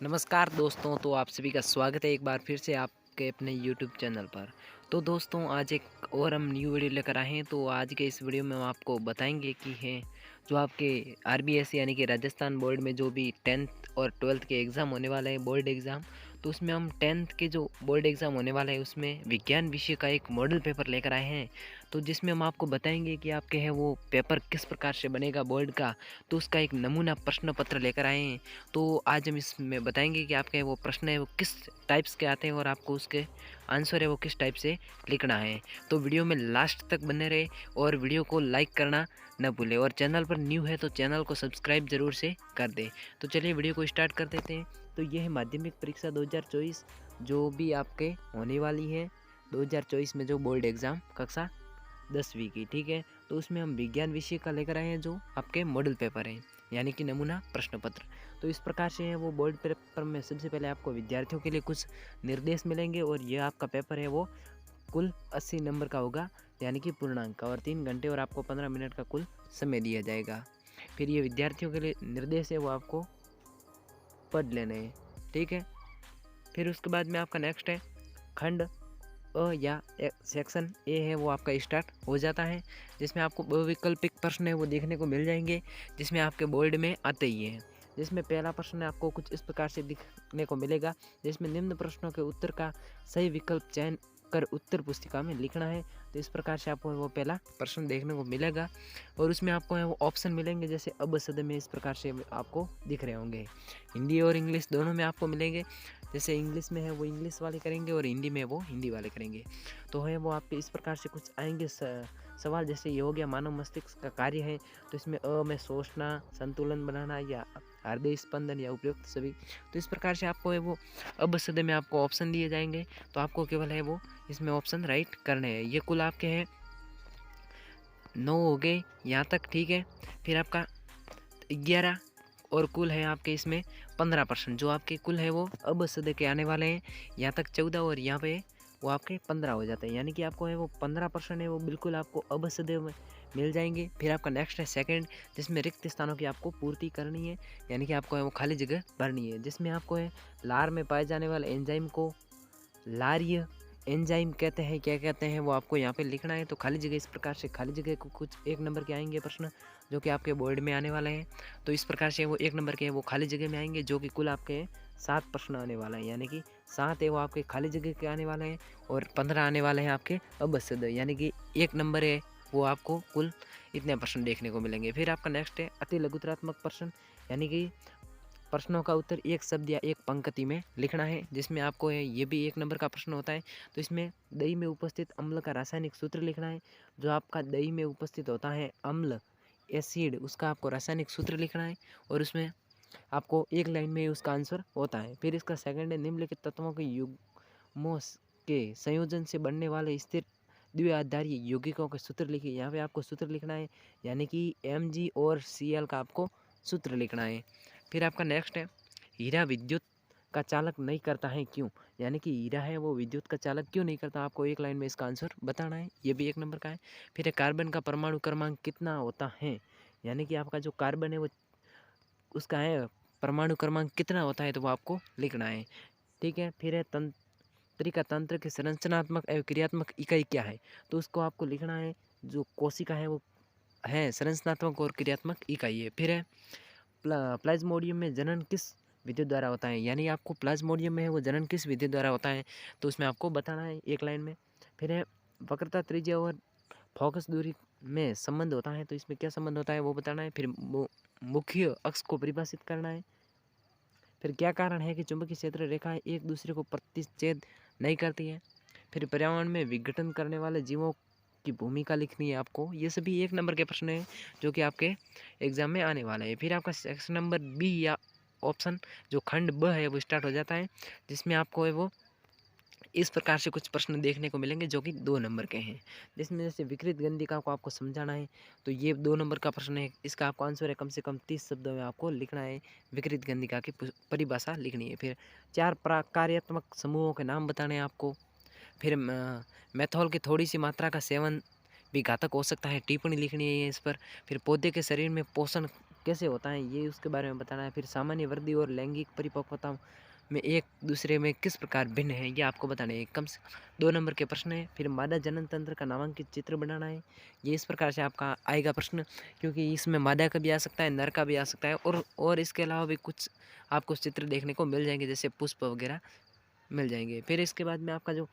नमस्कार दोस्तों, तो आप सभी का स्वागत है एक बार फिर से आपके अपने यूट्यूब चैनल पर। तो दोस्तों, आज एक और हम न्यू वीडियो लेकर आए हैं। तो आज के इस वीडियो में हम आपको बताएंगे कि है जो आपके आरबीएससी यानी कि राजस्थान बोर्ड में जो भी 10th और 12th के एग्ज़ाम होने वाले हैं, बोर्ड एग्ज़ाम। तो उसमें हम 10th के जो बोर्ड एग्ज़ाम होने वाला है उसमें विज्ञान विषय का एक मॉडल पेपर लेकर आए हैं। तो जिसमें हम आपको बताएंगे कि आपके है वो पेपर किस प्रकार से बनेगा बोर्ड का। तो उसका एक नमूना प्रश्न पत्र लेकर आए हैं। तो आज हम इसमें बताएंगे कि आपके वो प्रश्न है वो किस टाइप्स के आते हैं और आपको उसके आंसर है वो किस टाइप से लिखना है। तो वीडियो में लास्ट तक बने रहे और वीडियो को लाइक करना न भूलें, और चैनल पर न्यू है तो चैनल को सब्सक्राइब जरूर से कर दें। तो चलिए वीडियो को स्टार्ट कर देते हैं। तो ये है माध्यमिक परीक्षा 2024 जो भी आपके होने वाली है 2024 में, जो बोर्ड एग्ज़ाम कक्षा 10वीं की, ठीक है। तो उसमें हम विज्ञान विषय का लेकर आए हैं जो आपके मॉडल पेपर हैं, यानी कि नमूना प्रश्न पत्र। तो इस प्रकार से है वो बोर्ड पेपर में सबसे पहले आपको विद्यार्थियों के लिए कुछ निर्देश मिलेंगे, और ये आपका पेपर है वो कुल 80 नंबर का होगा, यानी कि पूर्णांक का, और 3 घंटे और आपको 15 मिनट का कुल समय दिया जाएगा। फिर ये विद्यार्थियों के लिए निर्देश है वो आपको पढ़ लेने हैं, ठीक है। फिर उसके बाद में आपका नेक्स्ट है खंड या सेक्शन ए है वो आपका स्टार्ट हो जाता है, जिसमें आपको वैकल्पिक प्रश्न है वो देखने को मिल जाएंगे, जिसमें आपके बोर्ड में आते ही हैं। जिसमें पहला प्रश्न आपको कुछ इस प्रकार से दिखने को मिलेगा, जिसमें निम्न प्रश्नों के उत्तर का सही विकल्प चयन कर उत्तर पुस्तिका में लिखना है। तो इस प्रकार से आपको वो पहला प्रश्न देखने को मिलेगा, और उसमें आपको है वो ऑप्शन मिलेंगे, जैसे अब सद में इस प्रकार से आपको दिख रहे होंगे। हिंदी और इंग्लिश दोनों में आपको मिलेंगे, जैसे इंग्लिश में है वो इंग्लिश वाले करेंगे और हिंदी में वो हिंदी वाले करेंगे। तो है वो आपके इस प्रकार से कुछ आएंगे सवाल, जैसे ये हो गया मानव मस्तिष्क का कार्य है, तो इसमें में सोचना, संतुलन बनाना, या हृदय स्पंदन, या उपयुक्त सभी। तो इस प्रकार से आपको है वो अब सद में आपको ऑप्शन दिए जाएंगे, तो आपको केवल है वो इसमें ऑप्शन राइट करने हैं। ये कुल आपके हैं 9 हो गए यहाँ तक, ठीक है। फिर आपका 11 और कुल है आपके इसमें 15%, जो आपके कुल है वो अब सद के आने वाले हैं। यहाँ तक 14 और यहाँ पे वो आपके 15 हो जाते हैं, यानी कि आपको है वो 15% है वो बिल्कुल आपको अब सद में मिल जाएंगे। फिर आपका नेक्स्ट है सेकंड, जिसमें रिक्त स्थानों की आपको पूर्ति करनी है, यानी कि आपको है वो खाली जगह भरनी है, जिसमें आपको है लार में पाए जाने वाले एंजाइम को लार्य एंजाइम कहते हैं, क्या कहते हैं वो आपको यहाँ पे लिखना है। तो खाली जगह इस प्रकार से खाली जगह को कुछ 1 नंबर के आएंगे प्रश्न, जो कि आपके बोर्ड में आने वाले हैं। तो इस प्रकार से वो 1 नंबर के वो खाली जगह में आएंगे, जो कि कुल आपके 7 प्रश्न आने वाला है, यानी कि 7 है वो आपके खाली जगह के आने वाले हैं, और 15 आने वाले हैं आपके अबसद, यानी कि 1 नंबर है वो आपको कुल इतने प्रश्न देखने को मिलेंगे। फिर आपका नेक्स्ट है अति लघुतरात्मक प्रश्न, यानी कि प्रश्नों का उत्तर एक शब्द या एक पंक्ति में लिखना है, जिसमें आपको है ये भी 1 नंबर का प्रश्न होता है। तो इसमें दही में उपस्थित अम्ल का रासायनिक सूत्र लिखना है। जो आपका दही में उपस्थित होता है अम्ल, एसिड, उसका आपको रासायनिक सूत्र लिखना है, और उसमें आपको 1 लाइन में उसका आंसर होता है। फिर इसका सेकंड है निम्नलिखित तत्वों के युग्मों के संयोजन से बनने वाले स्थिर द्विआधारी यौगिकों के सूत्र लिखिए। यहाँ पे आपको सूत्र लिखना है, यानी कि Mg और Cl का आपको सूत्र लिखना है। फिर आपका नेक्स्ट है हीरा विद्युत का चालक नहीं करता है क्यों, यानी कि हीरा है वो विद्युत का चालक क्यों नहीं करता, आपको 1 लाइन में इसका आंसर बताना है, ये भी 1 नंबर का है। फिर है कार्बन का परमाणु क्रमांक कितना होता है, यानी कि आपका जो कार्बन है वो उसका है परमाणु क्रमांक कितना होता है, तो वो आपको लिखना है, ठीक है। फिर है तंत्रिका तंत्र की संरचनात्मक एवं क्रियात्मक इकाई क्या है, तो उसको आपको लिखना है। जो कोशिका है वो है संरचनात्मक और क्रियात्मक इकाई है। फिर है प्लाज्मोडियम में जनन किस विधि द्वारा होता है, यानी आपको प्लाज्मोडियम में है वो जनन किस विधि द्वारा होता है, तो उसमें आपको बताना है 1 लाइन में। फिर है वक्रता त्रिज्या और फोकस दूरी में संबंध होता है, तो इसमें क्या संबंध होता है वो बताना है। फिर मुख्य अक्ष को परिभाषित करना है। फिर क्या कारण है कि चुंबकीय क्षेत्र रेखाएं एक दूसरे को प्रतिच्छेद नहीं करती है। फिर पर्यावरण में विघटन करने वाले जीवों की भूमिका लिखनी है आपको। ये सभी 1 नंबर के प्रश्न हैं जो कि आपके एग्जाम में आने वाले हैं। फिर आपका सेक्शन नंबर बी या ऑप्शन जो खंड ब है वो स्टार्ट हो जाता है, जिसमें आपको है वो इस प्रकार से कुछ प्रश्न देखने को मिलेंगे जो कि 2 नंबर के हैं, जिसमें जैसे विकृत गंधिका को आपको समझाना है। तो ये 2 नंबर का प्रश्न है, इसका आपको आंसर है कम से कम 30 शब्दों में आपको लिखना है, विकृत गंधिका की परिभाषा लिखनी है। फिर 4 प्रकार्यात्मक समूहों के नाम बताने हैं आपको। फिर मेथॉल की थोड़ी सी मात्रा का सेवन भी घातक हो सकता है, टिप्पणी लिखनी है इस पर। फिर पौधे के शरीर में पोषण कैसे होता है ये उसके बारे में बताना है। फिर सामान्य वृद्धि और लैंगिक परिपक्वता में एक दूसरे में किस प्रकार भिन्न है ये आपको बताना है। कम से 2 नंबर के प्रश्न है। फिर मादा जनन तंत्र का नामांकित चित्र बनाना है। ये इस प्रकार से आपका आएगा प्रश्न, क्योंकि इसमें मादा का भी आ सकता है, नर का भी आ सकता है, और इसके अलावा भी कुछ आपको चित्र देखने को मिल जाएंगे, जैसे पुष्प वगैरह मिल जाएंगे। फिर इसके बाद में आपका जो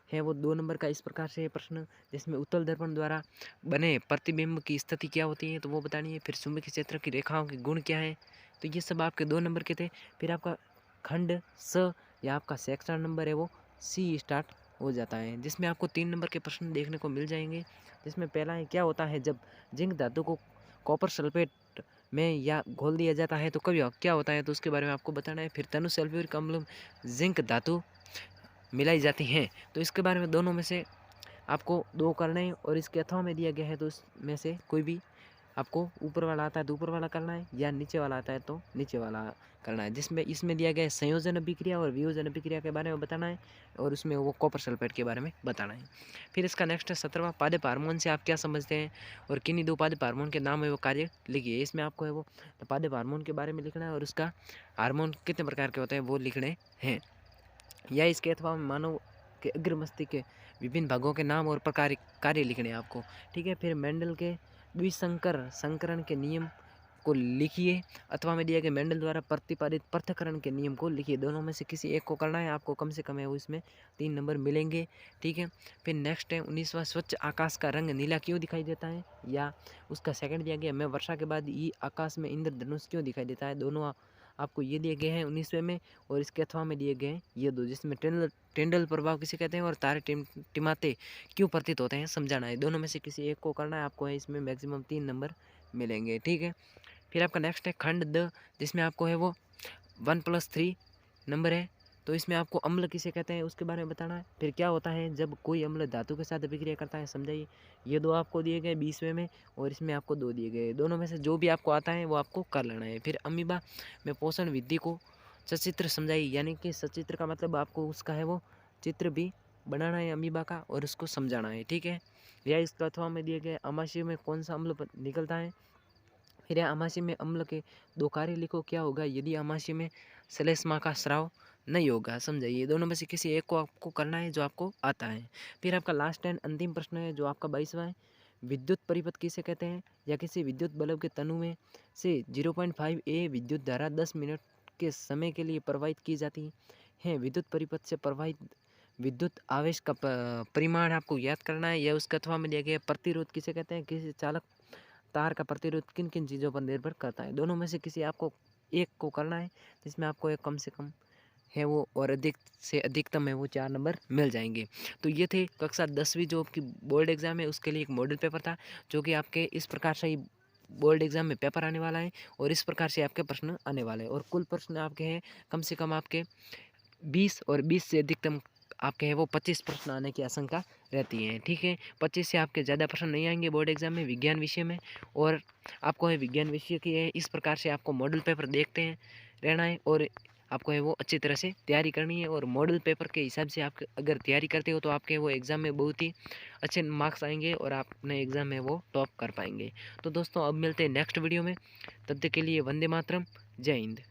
है वो 2 नंबर का इस प्रकार से है प्रश्न, जिसमें उत्तल दर्पण द्वारा बने प्रतिबिंब की स्थिति क्या होती है तो वो बतानी है। फिर चुंबकीय क्षेत्र की रेखाओं के गुण क्या है, तो ये सब आपके 2 नंबर के थे। फिर आपका खंड स या आपका सेक्शन नंबर है वो सी स्टार्ट हो जाता है, जिसमें आपको 3 नंबर के प्रश्न देखने को मिल जाएंगे। जिसमें पहला है, क्या होता है जब जिंक धातु को कॉपर सल्फेट में या घोल दिया जाता है तो कभी क्या होता है, तो उसके बारे में आपको बताना है। फिर तनु सल्फ्यूरिक अम्ल में जिंक धातु मिलाई जाती हैं, तो इसके बारे में दोनों में से आपको 2 करना है, और इसके अथवा में दिया गया है तो इसमें से कोई भी आपको ऊपर वाला आता है तो ऊपर वाला करना है, या नीचे वाला आता है तो नीचे वाला करना है। जिसमें इसमें दिया गया है संयोजन अभिक्रिया और वियोजन अभिक्रिया के बारे में बताना है, और उसमें वो कॉपर सल्फेट के बारे में बताना है। फिर इसका नेक्स्ट है 17वां, पादप हार्मोन से आप क्या समझते हैं और किन्हीं 2 पादप हार्मोन के नाम है वो कार्य लिखिए। इसमें आपको है वो पादप हार्मोन के बारे में लिखना है, और उसका हार्मोन कितने प्रकार के होते हैं वो लिखने हैं। या इसके अथवा मानव के अग्र मस्तिष्क के विभिन्न भागों के नाम और प्रकार कार्य लिखने हैं आपको, ठीक है। फिर मेंडल के द्विसंकर संकरण के नियम को लिखिए, अथवा में दिया गया मेंडल द्वारा प्रतिपादित पृथक्करण के नियम को लिखिए। दोनों में से किसी एक को करना है आपको, कम से कम है वो इसमें 3 नंबर मिलेंगे, ठीक है। फिर नेक्स्ट है 19वां, स्वच्छ आकाश का रंग नीला क्यों दिखाई देता है, या उसका सेकंड दिया गया, मैं वर्षा के बाद ये आकाश में इंद्रधनुष क्यों दिखाई देता है। दोनों आपको ये दिए गए हैं 19वें में, और इसके अथवा में दिए गए हैं ये 2, जिसमें टेंडल प्रभाव किसे कहते हैं और तारे टिमाते क्यों प्रतीत होते हैं समझाना है। दोनों में से किसी एक को करना है आपको, है इसमें मैक्सिमम 3 नंबर मिलेंगे, ठीक है। फिर आपका नेक्स्ट है खंड द, जिसमें आपको है वो 1+3 नंबर है, तो इसमें आपको अम्ल किसे कहते हैं उसके बारे में बताना है। फिर क्या होता है जब कोई अम्ल धातु के साथ अभिक्रिया करता है समझाइए। ये 2 आपको दिए गए 20वें में, और इसमें आपको 2 दिए गए। दोनों में से जो भी आपको आता है वो आपको कर लेना है। फिर अमीबा में पोषण विधि को सचित्र समझाइए, यानी कि सचित्र का मतलब आपको उसका है वो चित्र भी बनाना है अमीबा का, और उसको समझाना है, ठीक है। या इसका अथवा में दिए गए अमाशय में कौन सा अम्ल निकलता है। फिर अमाशय में अम्ल के 2 कार्य लिखो, क्या होगा यदि अमाशय में श्लेष्मा का स्राव नहीं होगा समझाइए। दोनों में से किसी एक को आपको करना है जो आपको आता है। फिर आपका लास्ट एंड अंतिम प्रश्न है जो आपका 22वां है, विद्युत परिपथ किसे कहते हैं, या किसी विद्युत बल्ब के तनु में से 0.5 A विद्युत धारा 10 मिनट के समय के लिए प्रवाहित की जाती है। विद्युत परिपथ से प्रवाहित विद्युत आवेश का परिमाण आपको याद करना है, या उसका अथवा में दिया गया प्रतिरोध किसे कहते हैं, किसी चालक तार का प्रतिरोध किन किन चीज़ों पर निर्भर करता है। दोनों में से किसी आपको एक को करना है, जिसमें आपको एक कम से कम है वो, और अधिक से अधिकतम है वो 4 नंबर मिल जाएंगे। तो ये थे कक्षा 10वीं जो आपकी बोर्ड एग्जाम है उसके लिए एक मॉडल पेपर था, जो कि आपके इस प्रकार से ही बोर्ड एग्जाम में पेपर आने वाला है, और इस प्रकार से आपके प्रश्न आने वाले हैं। और कुल प्रश्न आपके हैं कम से कम आपके 20, और 20 से अधिकतम आपके हैं वो 25 प्रश्न आने की आशंका रहती है, ठीक है। 25 से आपके ज़्यादा प्रश्न नहीं आएंगे बोर्ड एग्जाम में विज्ञान विषय में, और आपको है विज्ञान विषय की है इस प्रकार से आपको मॉडल पेपर देखते हैं रहना है, और आपको है वो अच्छी तरह से तैयारी करनी है। और मॉडल पेपर के हिसाब से आप अगर तैयारी करते हो तो आपके वो एग्ज़ाम में बहुत ही अच्छे मार्क्स आएंगे, और आप अपने एग्ज़ाम में वो टॉप कर पाएंगे। तो दोस्तों अब मिलते हैं नेक्स्ट वीडियो में, तब तक के लिए वंदे मातरम, जय हिंद।